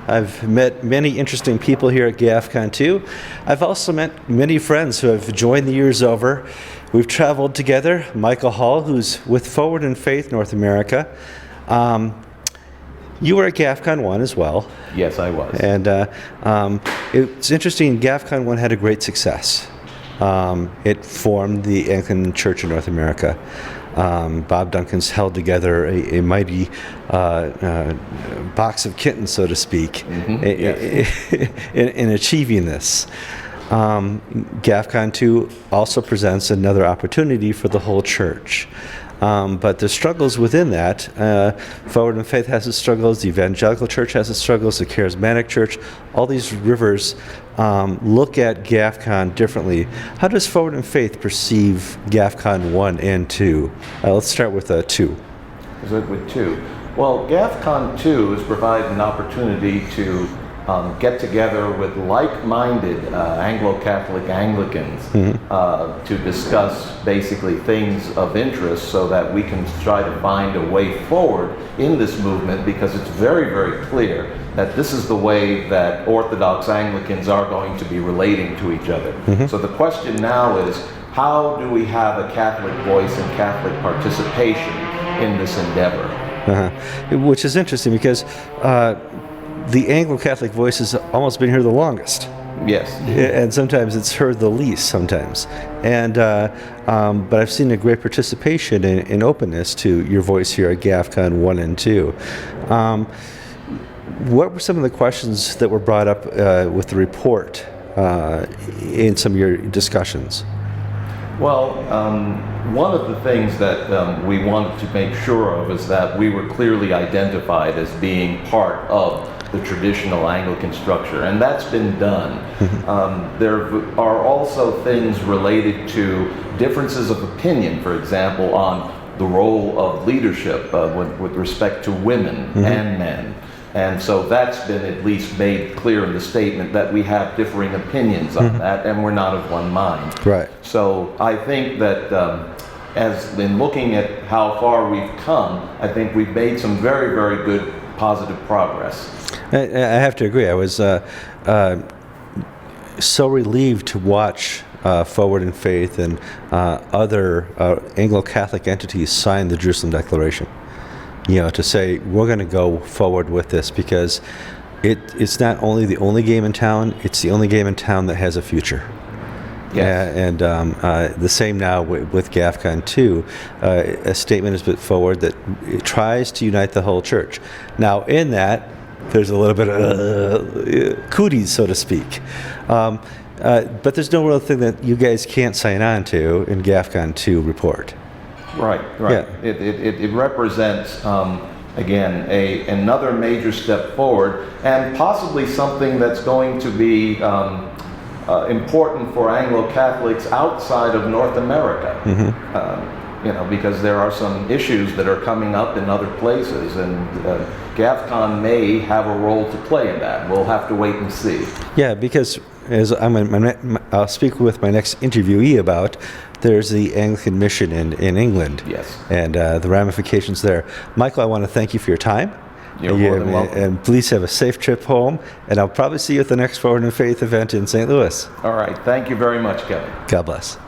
I've met many interesting people here at Gafcon too. I've also met many friends who have joined the years over. We've traveled together. Michael Howell, who's with Forward in Faith North America. You were at Gafcon 1 as well. Yes, I was. And it's interesting, Gafcon 1 had a great success. It formed the Anglican Church in North America. Bob Duncan's held together a mighty box of kittens, so to speak, in achieving this. Gafcon 2 also presents another opportunity for the whole church. But the struggles within that, Forward in Faith has its struggles, the Evangelical Church has its struggles, the Charismatic Church, all these rivers look at Gafcon differently. How does Forward in Faith perceive Gafcon 1 and 2? Let's start with 2. Is it with 2? Well, Gafcon 2 is providing an opportunity to get together with like-minded Anglo-Catholic Anglicans to discuss basically things of interest so that we can try to find a way forward in this movement, because it's very, very clear that this is the way that Orthodox Anglicans are going to be relating to each other. So the question now is, how do we have a Catholic voice and Catholic participation in this endeavor? Which is interesting because the Anglo-Catholic voice has almost been here the longest. Yes. And sometimes it's heard the least sometimes. And but I've seen a great participation and openness to your voice here at Gafcon 1 and 2. What were some of the questions that were brought up with the report in some of your discussions? Well, one of the things that we wanted to make sure of is that we were clearly identified as being part of the traditional Anglican structure, and that's been done. There are also things related to differences of opinion, for example, on the role of leadership with respect to women and men. And so that's been at least made clear in the statement that we have differing opinions on that, and we're not of one mind. Right. So I think that as in looking at how far we've come, I think we've made some very, very good positive progress. I have to agree. I was so relieved to watch Forward in Faith and other Anglo-Catholic entities sign the Jerusalem Declaration. You know, to say we're going to go forward with this, because it's not only the only game in town, it's the only game in town that has a future. Yes. And the same now with Gafcon 2, a statement is put forward that it tries to unite the whole church. Now, in that, there's a little bit of cooties, so to speak. But there's no real thing that you guys can't sign on to in Gafcon 2 report. Right. Yeah. It represents, again, another major step forward, and possibly something that's going to be important for Anglo-Catholics outside of North America. You know, because there are some issues that are coming up in other places, and Gafcon may have a role to play in that. We'll have to wait and see. Yeah, because as I'll speak with my next interviewee about, there's the Anglican mission in England. Yes. And the ramifications there. Michael, I want to thank you for your time. You're more than welcome. And please have a safe trip home. And I'll probably see you at the next Forward in Faith event in St. Louis. All right. Thank you very much, Kevin. God bless.